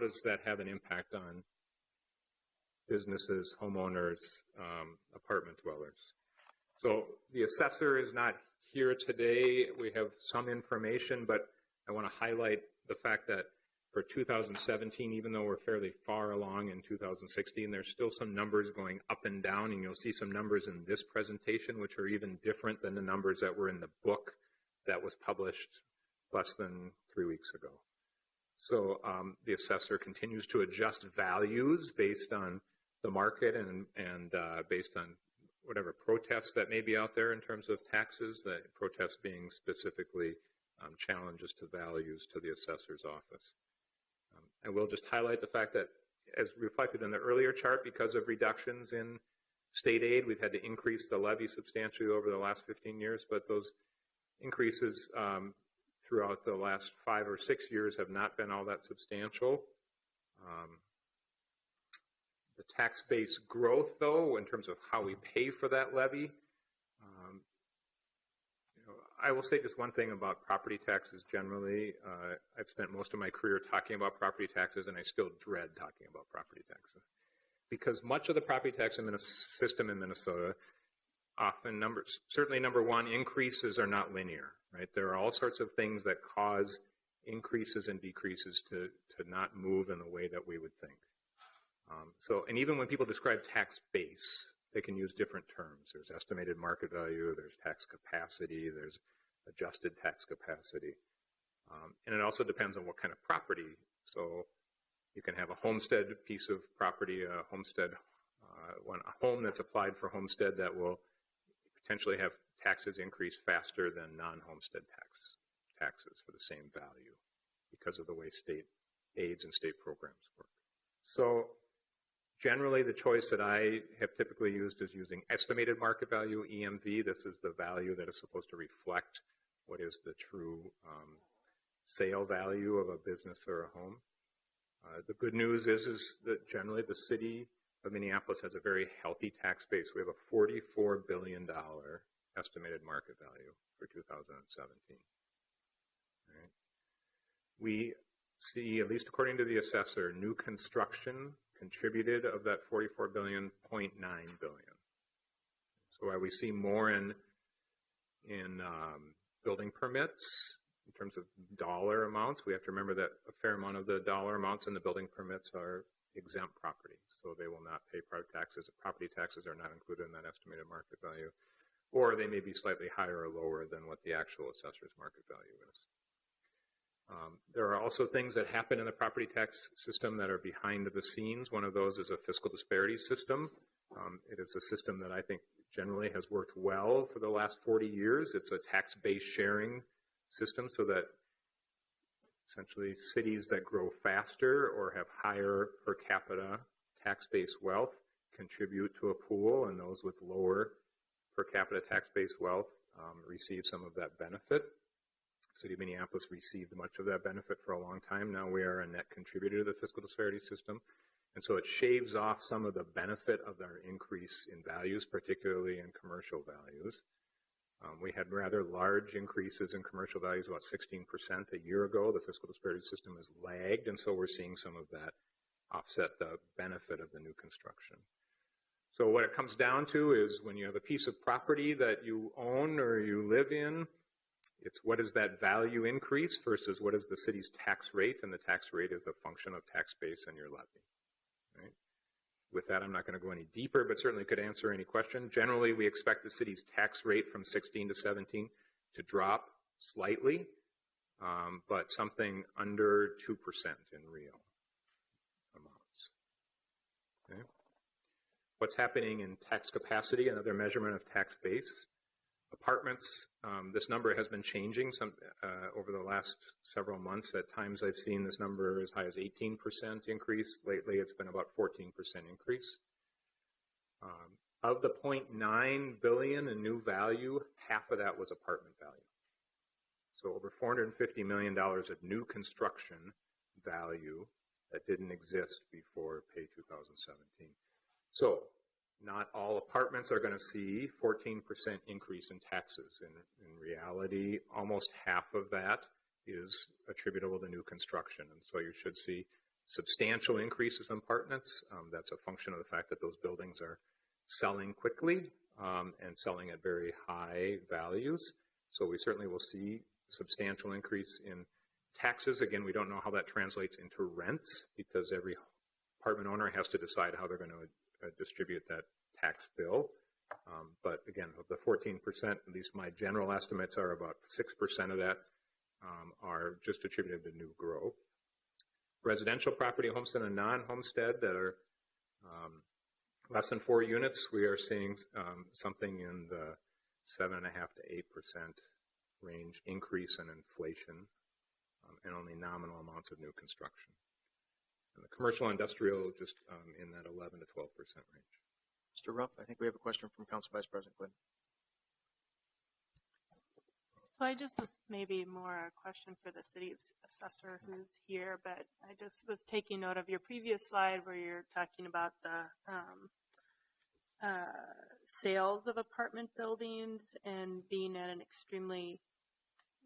does that have an impact on businesses, homeowners, apartment dwellers? So the assessor is not here today. We have some information, but I want to highlight the fact that for 2017, even though we're fairly far along in 2016, there's still some numbers going up and down, and you'll see some numbers in this presentation which are even different than the numbers that were in the book that was published less than 3 weeks ago. So the assessor continues to adjust values based on the market and based on whatever protests that may be out there in terms of taxes, that protests being specifically challenges to values to the assessor's office. I will just highlight the fact that, as reflected in the earlier chart, because of reductions in state aid, we've had to increase the levy substantially over the last 15 years, but those increases throughout the last 5 or 6 years have not been all that substantial. The tax base growth, though, in terms of how we pay for that levy, I will say just one thing about property taxes generally. I've spent most of my career talking about property taxes, and I still dread talking about property taxes. Because much of the property tax system in Minnesota, often certainly number one, increases are not linear, right? There are all sorts of things that cause increases and decreases to not move in the way that we would think. And even when people describe tax base, they can use different terms. There's estimated market value, there's tax capacity, there's adjusted tax capacity. And it also depends on what kind of property. So you can have a homestead piece of property, a home that's applied for homestead that will potentially have taxes increase faster than non-homestead taxes for the same value because of the way state aids and state programs work. So generally, the choice that I have typically used is using estimated market value, EMV. This is the value that is supposed to reflect what is the true sale value of a business or a home. The good news is that generally the city of Minneapolis has a very healthy tax base. We have a $44 billion estimated market value for 2017. Right. We see, at least according to the assessor, new construction contributed of that $44 billion, $0.9 billion. So while we see more in building permits in terms of dollar amounts, we have to remember that a fair amount of the dollar amounts in the building permits are exempt property, so they will not pay property taxes. Property taxes are not included in that estimated market value, or they may be slightly higher or lower than what the actual assessor's market value is. There are also things that happen in the property tax system that are behind the scenes. One of those is a fiscal disparity system. It is a system that I think generally has worked well for the last 40 years. It's a tax-based sharing system so that essentially cities that grow faster or have higher per capita tax-based wealth contribute to a pool, and those with lower per capita tax-based wealth receive some of that benefit. The City of Minneapolis received much of that benefit for a long time. Now we are a net contributor to the fiscal disparity system. And so it shaves off some of the benefit of our increase in values, particularly in commercial values. We had rather large increases in commercial values, about 16% a year ago. The fiscal disparity system has lagged, and so we're seeing some of that offset the benefit of the new construction. So what it comes down to is when you have a piece of property that you own or you live in, it's what is that value increase versus what is the city's tax rate, and the tax rate is a function of tax base and your levy. Right? With that, I'm not going to go any deeper, but certainly could answer any question. Generally, we expect the city's tax rate from 16 to 17 to drop slightly, but something under 2% in real amounts. Okay? What's happening in tax capacity, another measurement of tax base? Apartments, this number has been changing over the last several months. At times I've seen this number as high as 18% increase. Lately it's been about 14% increase. Of the $0.9 billion in new value, half of that was apartment value. So over $450 million of new construction value that didn't exist before Pay 2017. So not all apartments are going to see 14% increase in taxes. In reality, almost half of that is attributable to new construction. And so you should see substantial increases in apartments. That's a function of the fact that those buildings are selling quickly and selling at very high values. So we certainly will see substantial increase in taxes. Again, we don't know how that translates into rents because every apartment owner has to decide how they're going to distribute that tax bill. But again, of the 14%, at least my general estimates are about 6% of that are just attributed to new growth. Residential property, homestead and non-homestead that are less than 4 units, we are seeing something in the 7.5% to 8% range increase in inflation and only nominal amounts of new construction. And the commercial industrial just in that 11 to 12% range. Mr. Ruff, I think we have a question from Council Vice President Glidden. So this may be more a question for the city assessor who's here, but I just was taking note of your previous slide where you're talking about the sales of apartment buildings and being at an extremely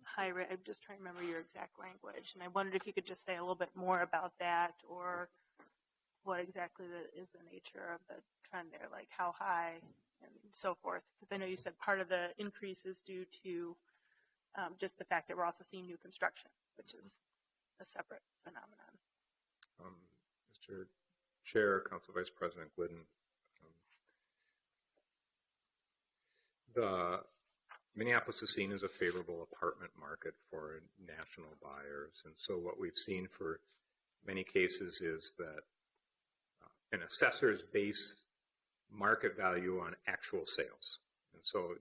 high rate. I'm just trying to remember your exact language, and I wondered if you could just say a little bit more about that, or what exactly is the nature of the trend there, like how high and so forth. Because I know you said part of the increase is due to just the fact that we're also seeing new construction, which is a separate phenomenon. Mr. Chair, Council Vice President Glidden, the Minneapolis is seen as a favorable apartment market for national buyers. And so what we've seen for many cases is that an assessor's base market value on actual sales. And so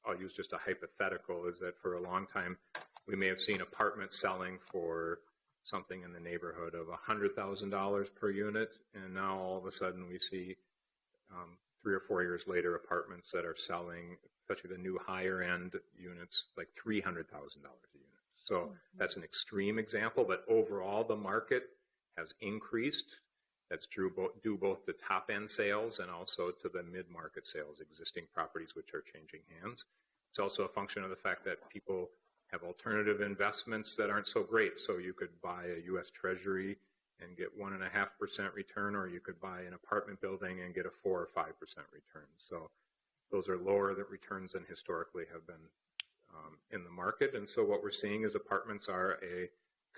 I'll use just a hypothetical, is that for a long time, we may have seen apartments selling for something in the neighborhood of $100,000 per unit. And now all of a sudden we see 3 or 4 years later, apartments that are selling, especially the new higher end units, like $300,000 a unit. So that's an extreme example, but overall the market has increased. That's due both to top end sales and also to the mid-market sales, existing properties which are changing hands. It's also a function of the fact that people have alternative investments that aren't so great. So you could buy a U.S. Treasury and get 1.5% return, or you could buy an apartment building and get a 4 or 5% return. So those are lower returns than historically have been in the market. And so what we're seeing is apartments are a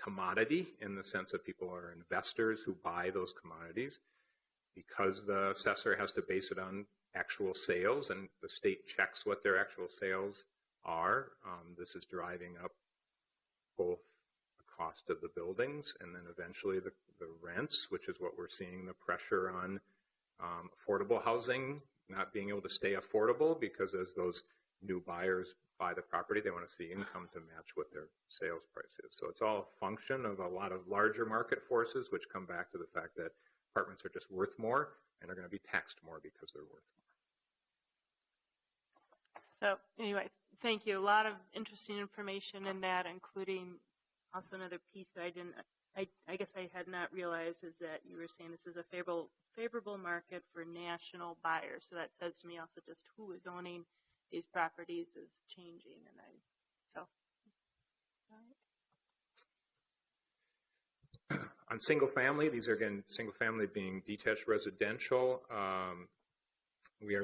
commodity in the sense that people are investors who buy those commodities. Because the assessor has to base it on actual sales and the state checks what their actual sales are, this is driving up both the cost of the buildings and then eventually the rents, which is what we're seeing, the pressure on affordable housing not being able to stay affordable, because as those new buyers buy the property, they want to see income to match what their sales price is. So it's all a function of a lot of larger market forces, which come back to the fact that apartments are just worth more and are going to be taxed more because they're worth more. So anyway, thank you. A lot of interesting information in that, including also another piece that I guess I had not realized, is that you were saying this is a favorable market for national buyers. So that says to me also just who is owning these properties is changing, and all right. On single family, these are again single family being detached residential. We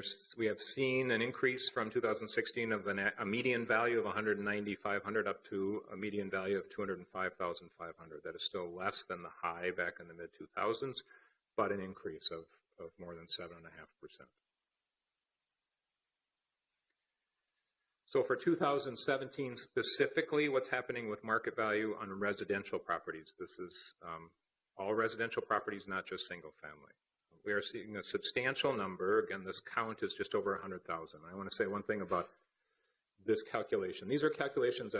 have seen an increase from 2016 of a median value of $190,500 up to a median value of $205,500. That is still less than the high back in the mid 2000s, but an increase of more than 7.5%. So for 2017 specifically, what's happening with market value on residential properties? This is all residential properties, not just single family. We are seeing a substantial number. Again, this count is just over 100,000. I want to say one thing about this calculation. These are calculations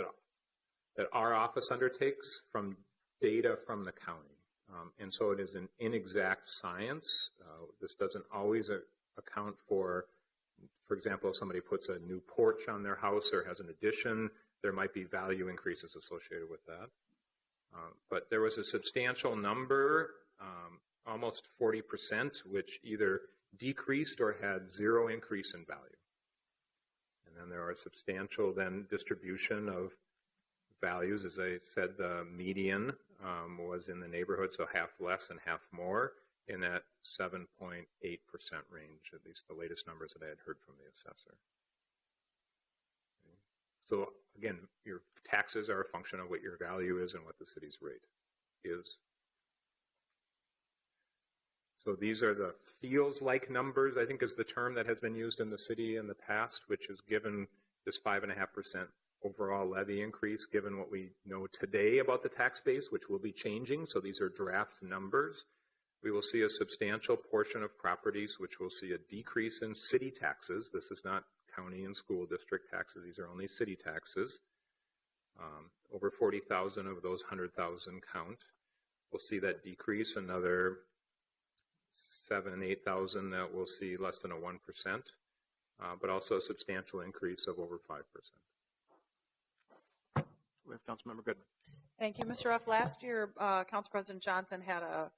that our office undertakes from data from the county. And so it is an inexact science. This doesn't always account for example, if somebody puts a new porch on their house or has an addition, there might be value increases associated with that. But there was a substantial number, almost 40%, which either decreased or had zero increase in value. And then there are substantial distribution of values. As I said, the median was in the neighborhood, so half less and half more, in that 7.8% range, at least the latest numbers that I had heard from the assessor. So again, your taxes are a function of what your value is and what the city's rate is. So these are the feels like numbers, I think is the term that has been used in the city in the past, which is given this 5.5% overall levy increase, given what we know today about the tax base, which will be changing. So these are draft numbers. We will see a substantial portion of properties which will see a decrease in city taxes. This is not county and school district taxes. These are only city taxes. Over 40,000 of those 100,000 count. We'll see that decrease. Another 7,000, 8,000 that will see less than a 1%, but also a substantial increase of over 5%. We have Councilmember Goodman. Thank you, Mr. Ruff. Last year, Council President Johnson had a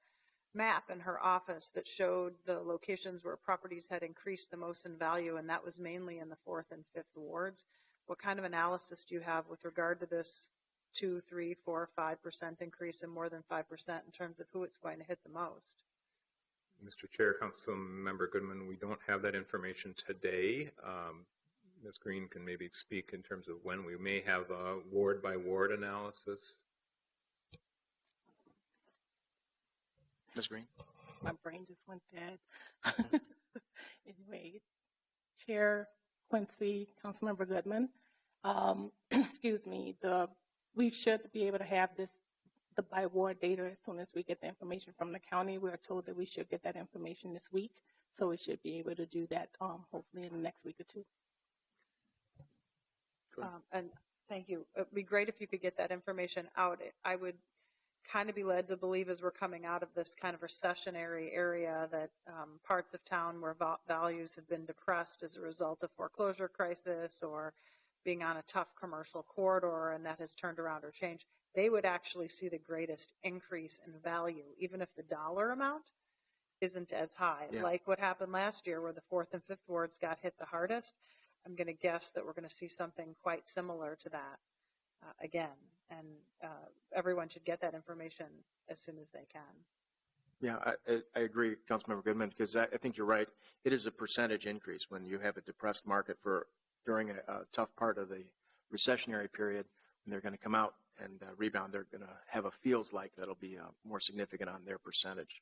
map in her office that showed the locations where properties had increased the most in value, and that was mainly in the 4th and 5th wards. What kind of analysis do you have with regard to this 2, 3, 4, 5% increase and more than 5% in terms of who it's going to hit the most? Mr. Chair, Councilmember Goodman, we don't have that information today. Ms. Green can maybe speak in terms of when we may have a ward-by-ward analysis. Ms. Green? My brain just went dead. Anyway, Chair Quincy, Councilmember Goodman, excuse me, we should be able to have the by ward data as soon as we get the information from the county. We are told that we should get that information this week, so we should be able to do that hopefully in the next week or two. And thank you. It would be great if you could get that information out. I would kind of be led to believe as we're coming out of this kind of recessionary area that parts of town where values have been depressed as a result of foreclosure crisis or being on a tough commercial corridor, and that has turned around or changed, they would actually see the greatest increase in value, even if the dollar amount isn't as high. Yeah. Like what happened last year where the 4th and 5th wards got hit the hardest. I'm going to guess that we're going to see something quite similar to that again. And everyone should get that information as soon as they can. Yeah, I agree, Councilmember Goodman, because I think you're right. It is a percentage increase when you have a depressed market during a tough part of the recessionary period. When they're going to come out and rebound, they're going to have a feels like that'll be more significant on their percentage.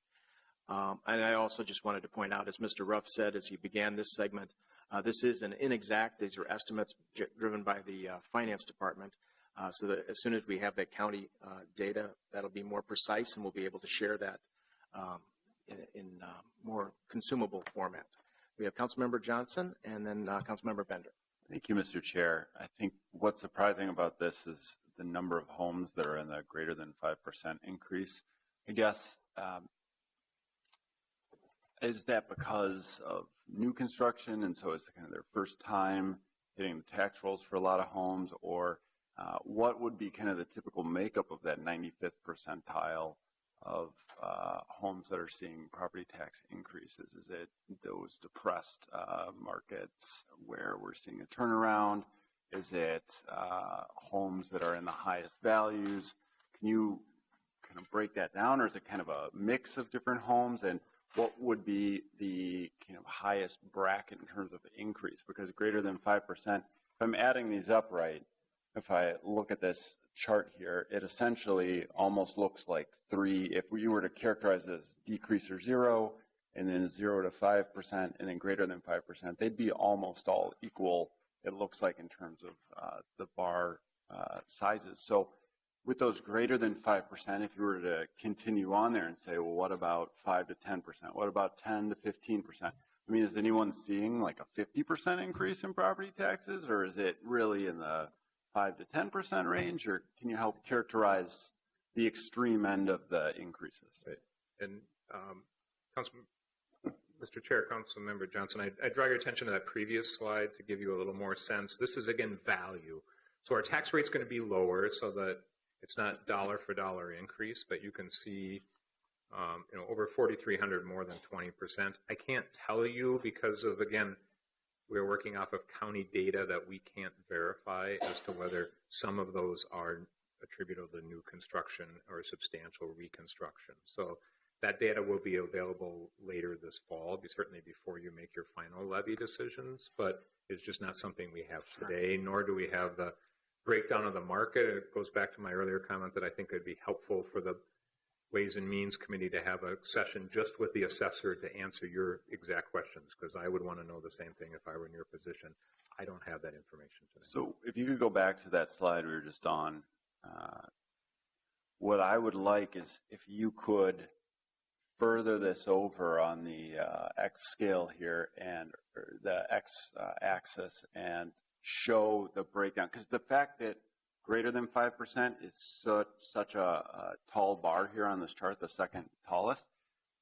And I also just wanted to point out, as Mr. Ruff said as he began this segment, this is an inexact. These are estimates driven by the finance department. So that as soon as we have that county data, that'll be more precise, and we'll be able to share that in more consumable format. We have Councilmember Johnson and then Councilmember Bender. Thank you, Mr. Chair. I think what's surprising about this is the number of homes that are in the greater than 5% increase. I guess, is that because of new construction, and so it's kind of their first time hitting the tax rolls for a lot of homes, or what would be kind of the typical makeup of that 95th percentile of homes that are seeing property tax increases? Is it those depressed markets where we're seeing a turnaround? Is it homes that are in the highest values? Can you kind of break that down, or is it kind of a mix of different homes? And what would be the kind of highest bracket in terms of increase? Because greater than 5%, if I'm adding these up right, if I look at this chart here, it essentially almost looks like 3. If you were to characterize it as decrease or 0, and then 0 to 5%, and then greater than 5%, they'd be almost all equal, it looks like, in terms of the bar sizes. So with those greater than 5%, if you were to continue on there and say, well, what about 5 to 10%? What about 10 to 15%? I mean, is anyone seeing like a 50% increase in property taxes, or is it really in the 5 to 10% range, or can you help characterize the extreme end of the increases? Right. And Mr. Chair, Councilmember Johnson, I draw your attention to that previous slide to give you a little more sense. This is, again, value. So our tax rate's going to be lower so that it's not dollar for dollar increase, but you can see over 4,300 more than 20%. I can't tell you because of, again, we're working off of county data that we can't verify as to whether some of those are attributable to new construction or substantial reconstruction. So that data will be available later this fall, certainly before you make your final levy decisions, but it's just not something we have today, nor do we have the breakdown of the market. It goes back to my earlier comment that I think it'd be helpful for the Ways and Means Committee to have a session just with the assessor to answer your exact questions, because I would want to know the same thing if I were in your position. I don't have that information today. So if you could go back to that slide we were just on, what I would like is if you could further this over on the X scale here and the X axis and show the breakdown, because the fact that greater than 5% is such a tall bar here on this chart, the second tallest,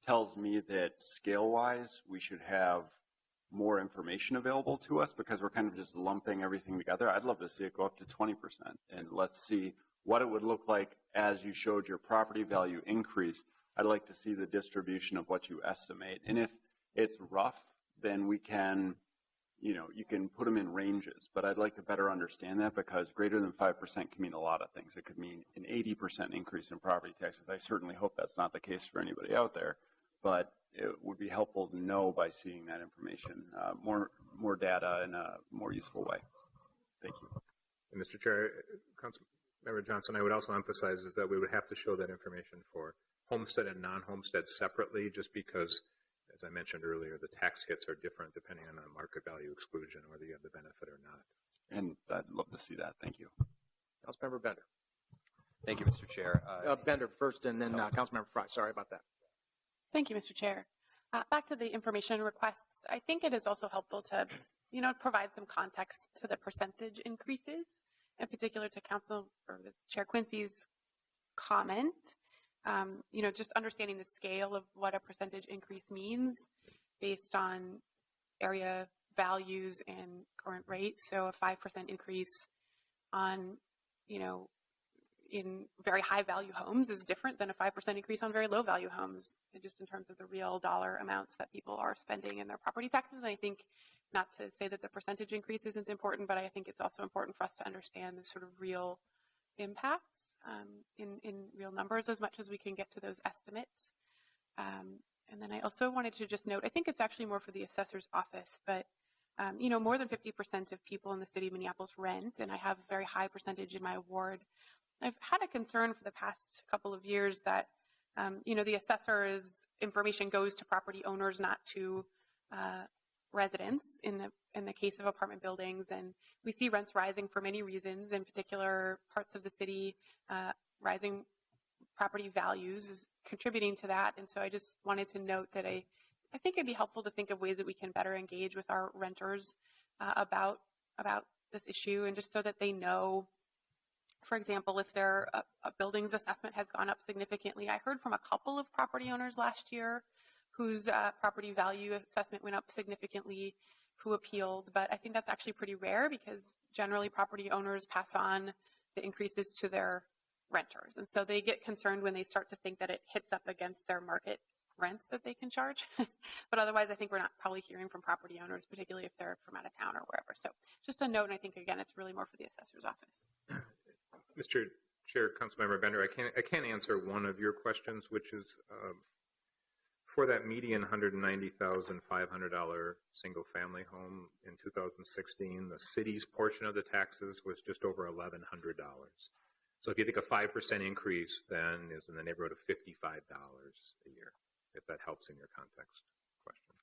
tells me that scale-wise we should have more information available to us, because we're kind of just lumping everything together. I'd love to see it go up to 20%, and let's see what it would look like as you showed your property value increase. I'd like to see the distribution of what you estimate. And if it's rough, then we can, you can put them in ranges, but I'd like to better understand that, because greater than 5% can mean a lot of things. It could mean an 80% increase in property taxes. I certainly hope that's not the case for anybody out there, but it would be helpful to know by seeing that information, more data in a more useful way. Thank you. And Mr. Chair, Councilmember Johnson, I would also emphasize is that we would have to show that information for homestead and non-homestead separately, just because, as I mentioned earlier, the tax hits are different depending on the market value exclusion, whether you have the benefit or not. And I'd love to see that. Thank you. Councilmember Bender. Thank you, Mr. Chair. Bender first, and then Councilmember Fry. Sorry about that. Thank you, Mr. Chair. Back to the information requests, I think it is also helpful to, provide some context to the percentage increases, in particular to Council or the Chair Quincy's comment. Just understanding the scale of what a percentage increase means based on area values and current rates. So a 5% increase on, in very high value homes is different than a 5% increase on very low value homes, just in terms of the real dollar amounts that people are spending in their property taxes. And I think, not to say that the percentage increase isn't important, but I think it's also important for us to understand the sort of real impacts in real numbers as much as we can get to those estimates. And then I also wanted to just note, I think it's actually more for the assessor's office, but more than 50% of people in the city of Minneapolis rent, and I have a very high percentage in my ward. I've had a concern for the past couple of years that, the assessor's information goes to property owners, not to residents in the case of apartment buildings. And we see rents rising for many reasons, in particular parts of the city, rising property values is contributing to that. And so I just wanted to note that I think it'd be helpful to think of ways that we can better engage with our renters about this issue, and just so that they know, for example, if their a building's assessment has gone up significantly. I heard from a couple of property owners last year whose property value assessment went up significantly, who appealed, but I think that's actually pretty rare, because generally property owners pass on the increases to their renters. And so they get concerned when they start to think that it hits up against their market rents that they can charge. But otherwise, I think we're not probably hearing from property owners, particularly if they're from out of town or wherever. So just a note, and I think, again, it's really more for the assessor's office. Mr. Chair, Councilmember Bender, I can't answer one of your questions, which is for that median $190,500 single-family home in 2016, the city's portion of the taxes was just over $1,100. So if you think a 5% increase, then is in the neighborhood of $55 a year, if that helps in your context question.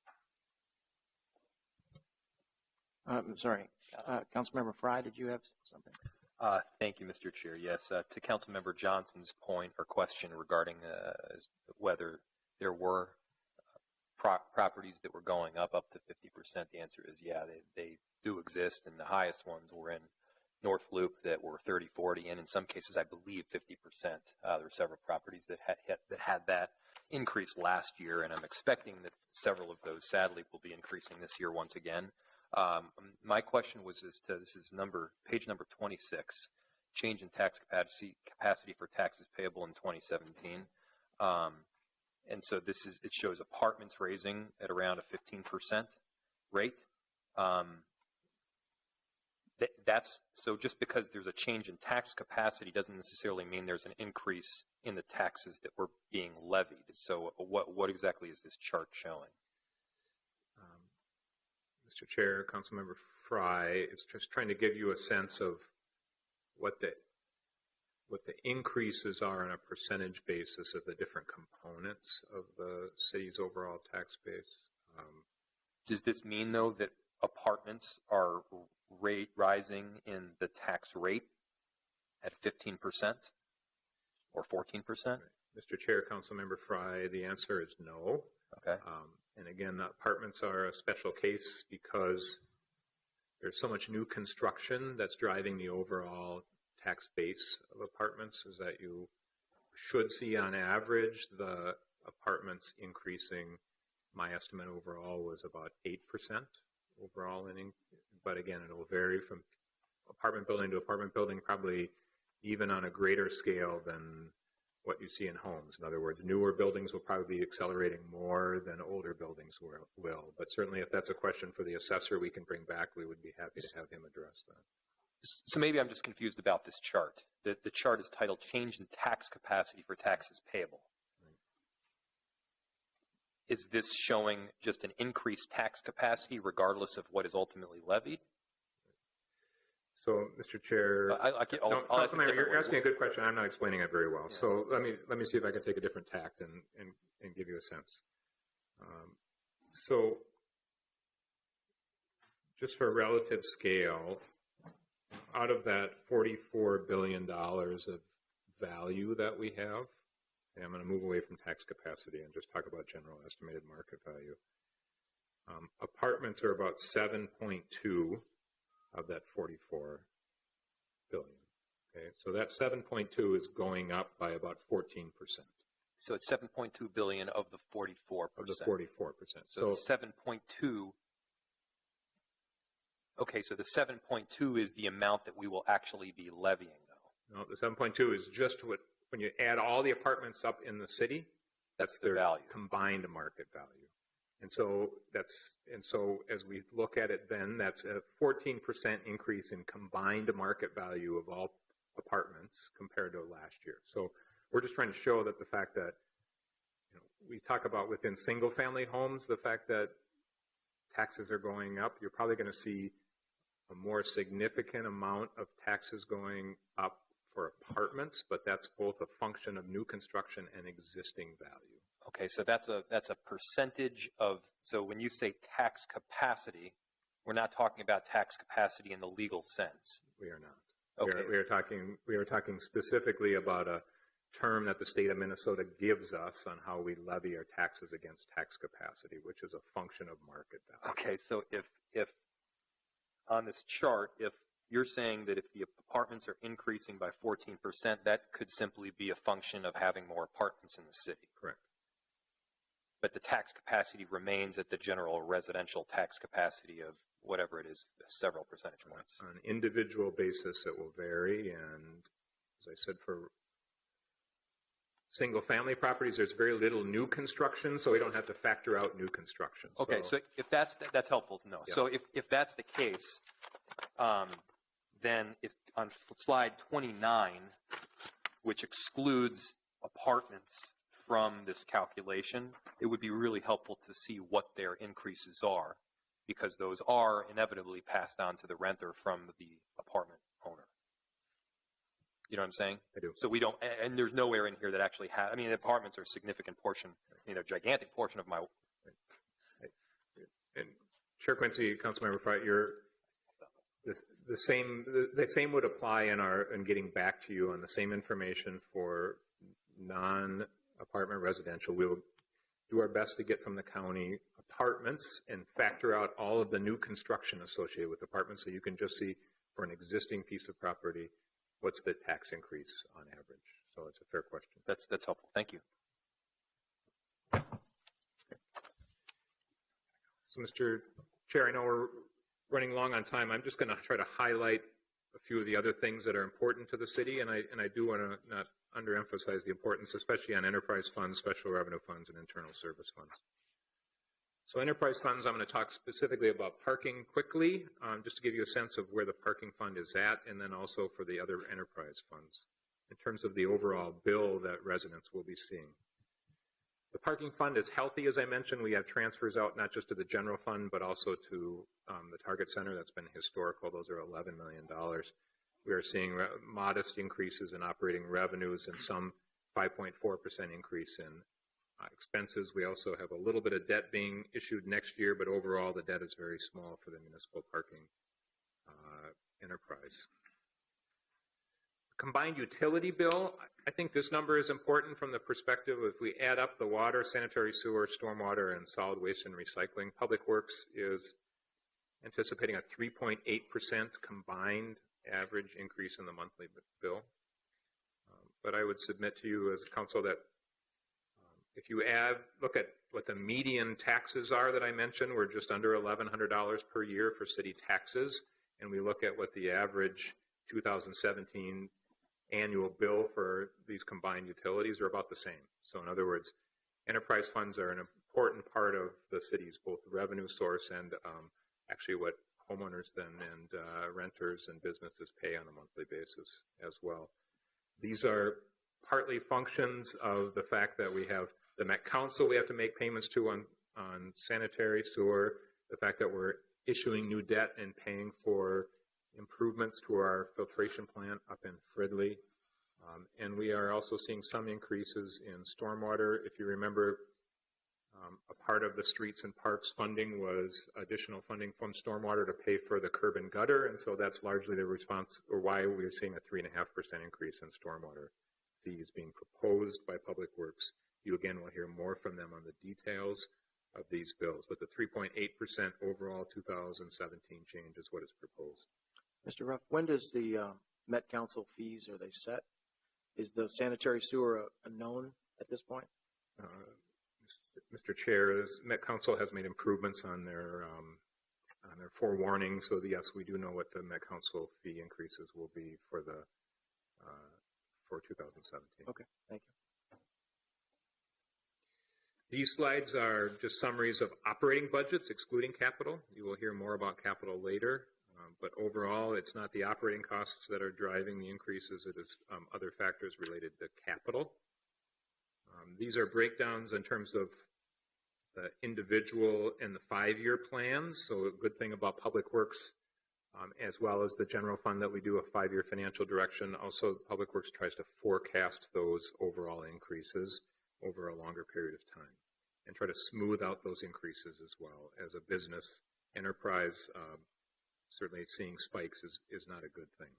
Sorry, Councilmember Fry, did you have something? Thank you, Mr. Chair. Yes, to Councilmember Johnson's point or question regarding whether there were properties that were going up to 50%, the answer is yeah, they do exist, and the highest ones were in North Loop that were 30, 40, and in some cases, I believe 50%. There were several properties that had that increase last year, and I'm expecting that several of those, sadly, will be increasing this year once again. My question was this is page number 26, change in tax capacity for taxes payable in 2017. And so it shows apartments raising at around a 15% rate. So just because there's a change in tax capacity doesn't necessarily mean there's an increase in the taxes that were being levied. So what exactly is this chart showing? Mr. Chair, Councilmember Fry, it's just trying to give you a sense of what the increases are on a percentage basis of the different components of the city's overall tax base. Does this mean, though, that apartments are rising in the tax rate at 15% or 14%? Mr. Chair, Councilmember Fry, the answer is no. Okay. And again, the apartments are a special case because there's so much new construction that's driving the overall tax base of apartments, is that you should see on average the apartments increasing. My estimate overall was about 8% overall, but again, it will vary from apartment building to apartment building, probably even on a greater scale than what you see in homes. In other words, newer buildings will probably be accelerating more than older buildings will. But certainly if that's a question for the assessor we can bring back, we would be happy to have him address that. So maybe I'm just confused about this chart. The chart is titled Change in Tax Capacity for Taxes Payable. Is this showing just an increased tax capacity regardless of what is ultimately levied? So, Mr. Chair, Councilmember, you're asking a good question. I'm not explaining it very well. Yeah. So let me see if I can take a different tact and give you a sense. So just for a relative scale, out of that $44 billion of value that we have, and I'm going to move away from tax capacity and just talk about general estimated market value. Apartments are about 7.2 of that 44 billion. Okay, so that 7.2 is going up by about 14%. So it's 7.2 billion of the 44%. Of the 44%. So 7.2. Okay, so the 7.2 is the amount that we will actually be levying, though. No, the 7.2 is just when you add all the apartments up in the city, that's their value. Combined market value. And so as we look at it then, that's a 14% increase in combined market value of all apartments compared to last year. So we're just trying to show that the fact that we talk about within single family homes, the fact that taxes are going up, you're probably going to see a more significant amount of taxes going up for apartments, but that's both a function of new construction and existing value. Okay, so that's a percentage of, so when you say tax capacity, we're not talking about tax capacity in the legal sense. We are not. Okay. We are talking specifically about a term that the state of Minnesota gives us on how we levy our taxes against tax capacity, which is a function of market value. Okay, so if on this chart, if you're saying that if the apartments are increasing by 14%, that could simply be a function of having more apartments in the city. Correct. But the tax capacity remains at the general residential tax capacity of whatever it is, several percentage points. On an individual basis, it will vary. And as I said, for single-family properties, there's very little new construction, so we don't have to factor out new construction. Okay, so if that's helpful to know. Yeah. So if that's the case, then if on slide 29, which excludes apartments from this calculation, it would be really helpful to see what their increases are, because those are inevitably passed on to the renter from the apartment owner. You know what I'm saying? I do. So we don't, and there's nowhere in here that actually has, the apartments are a significant portion, a gigantic portion of my. And Chair Quincy, Councilmember Frye, the same would apply in getting back to you on the same information for non-apartment residential. We'll do our best to get from the county apartments and factor out all of the new construction associated with apartments, so you can just see for an existing piece of property what's the tax increase on average. So it's a fair question. That's helpful. Thank you. So, Mr. Chair, I know we're running long on time. I'm just going to try to highlight a few of the other things that are important to the city, and I do want to not underemphasize the importance, especially on enterprise funds, special revenue funds, and internal service funds. So enterprise funds, I'm going to talk specifically about parking quickly, just to give you a sense of where the parking fund is at, and then also for the other enterprise funds in terms of the overall bill that residents will be seeing. The parking fund is healthy, as I mentioned. We have transfers out not just to the general fund, but also to the Target Center. That's been historical. Those are $11 million. We are seeing modest increases in operating revenues and some 5.4% increase in expenses. We also have a little bit of debt being issued next year, but overall the debt is very small for the municipal parking enterprise. Combined utility bill, I think this number is important from the perspective of if we add up the water, sanitary sewer, stormwater, and solid waste and recycling. Public Works is anticipating a 3.8% combined average increase in the monthly bill. But I would submit to you as council that if you look at what the median taxes are that I mentioned, we're just under $1,100 per year for city taxes, and we look at what the average 2017 annual bill for these combined utilities are about the same. So in other words, enterprise funds are an important part of the city's both revenue source and actually what homeowners then and renters and businesses pay on a monthly basis as well. These are partly functions of the fact that we have the Met Council we have to make payments to on sanitary sewer, the fact that we're issuing new debt and paying for improvements to our filtration plant up in Fridley. And we are also seeing some increases in stormwater. If you remember, a part of the streets and parks funding was additional funding from stormwater to pay for the curb and gutter, and so that's largely the response, or why we're seeing a 3.5% increase in stormwater fees being proposed by Public Works. You again will hear more from them on the details of these bills, but the 3.8% overall 2017 change is what is proposed. Mr. Ruff, when does the Met Council fees, are they set? Is the sanitary sewer a known at this point? Mr. Chair, Met Council has made improvements on their forewarning, so yes, we do know what the Met Council fee increases will be for the for 2017. Okay, thank you. These slides are just summaries of operating budgets, excluding capital. You will hear more about capital later, but overall, it's not the operating costs that are driving the increases. It is other factors related to capital. These are breakdowns in terms of the individual and the 5-year plans. So a good thing about Public Works, as well as the general fund that we do a 5-year financial direction. Also, Public Works tries to forecast those overall increases over a longer period of time and try to smooth out those increases as well. As a business enterprise, certainly seeing spikes is not a good thing.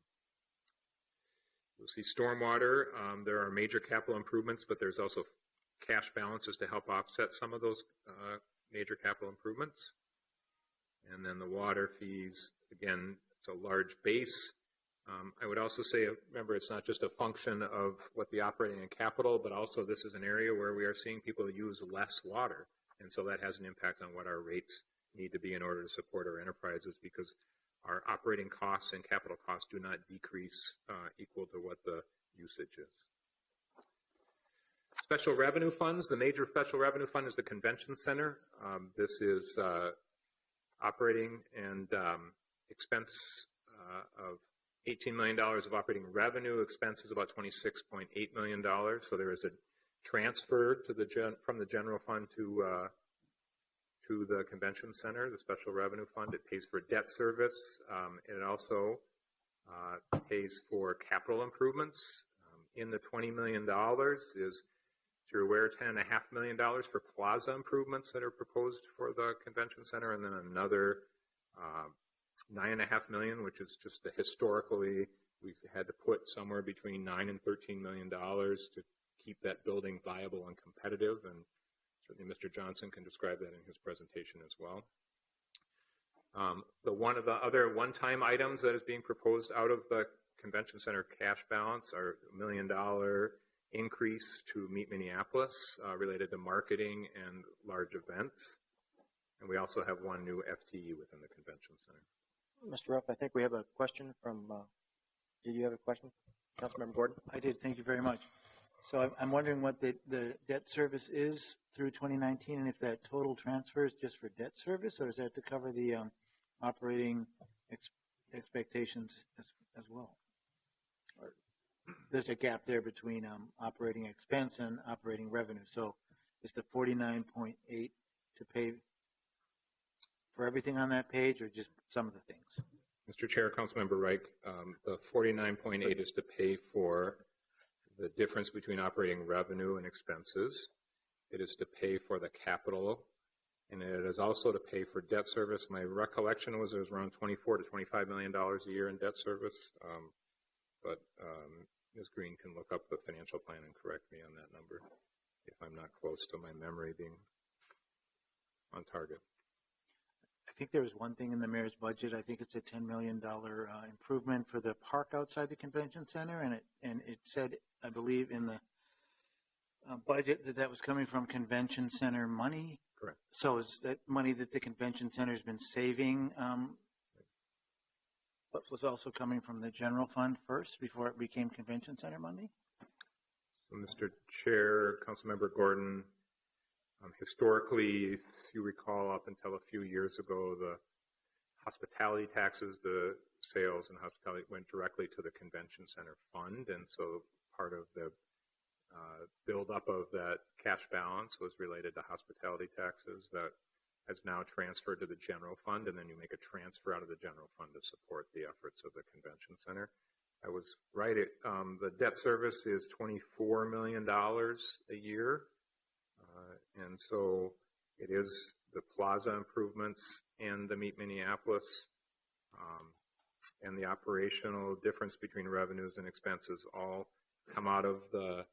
You'll see stormwater. There are major capital improvements, but there's also cash balances to help offset some of those major capital improvements. And then the water fees, again, it's a large base. I would also say, remember, it's not just a function of what the operating and capital, but also this is an area where we are seeing people use less water. And so that has an impact on what our rates need to be in order to support our enterprises, because our operating costs and capital costs do not decrease equal to what the usage is. Special revenue funds. The major special revenue fund is the Convention Center. This is operating and expense of $18 million of operating revenue. Expense is about $26.8 million. So there is a transfer to from the general fund to the Convention Center, the Special Revenue Fund. It pays for debt service. It also pays for capital improvements. In the $20 million is, if you're aware, $10.5 million for plaza improvements that are proposed for the Convention Center, and then another $9.5 million, which is just historically we've had to put somewhere between $9 and $13 million to keep that building viable and competitive, and certainly Mr. Johnson can describe that in his presentation as well. One of the other one-time items that is being proposed out of the Convention Center cash balance are $1 million increase to Meet Minneapolis related to marketing and large events. And we also have one new FTE within the Convention Center. Mr. Ruff, I think we have a question from, did you have a question? Councilmember Gordon? I did, thank you very much. So I'm wondering what the debt service is through 2019, and if that total transfer is just for debt service, or is that to cover the operating expectations as well? Or there's a gap there between operating expense and operating revenue. So is the 49.8 to pay for everything on that page, or just some of the things? Mr. Chair, Councilmember Reich, the 49.8 is to pay for the difference between operating revenue and expenses. It is to pay for the capital, and it is also to pay for debt service. My recollection was it was around $24 to $25 million a year in debt service, but Ms. Green can look up the financial plan and correct me on that number if I'm not close to my memory being on target. I think there was one thing in the mayor's budget. I think it's a $10 million improvement for the park outside the convention center, and it said, I believe, in the budget that was coming from convention center money. Correct. So is that money that the convention center has been saving, but was also coming from the general fund first before it became convention center money? So, Mr. Chair, Councilmember Gordon, historically, if you recall, up until a few years ago, the hospitality taxes, the sales and hospitality went directly to the convention center fund, and so part of the buildup of that cash balance was related to hospitality taxes that has now transferred to the general fund, and then you make a transfer out of the general fund to support the efforts of the convention center. I was right. The debt service is $24 million a year. And so it is the plaza improvements and the Meet Minneapolis and the operational difference between revenues and expenses all come out of the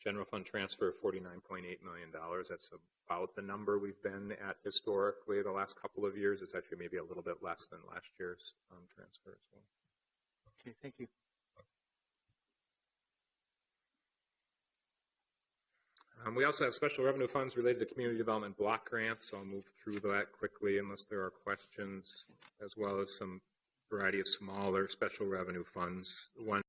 general fund transfer of $49.8 million. That's about the number we've been at historically the last couple of years. It's actually maybe a little bit less than last year's transfer as well. Okay, thank you. We also have special revenue funds related to community development block grants. I'll move through that quickly unless there are questions, as well as some variety of smaller special revenue funds. One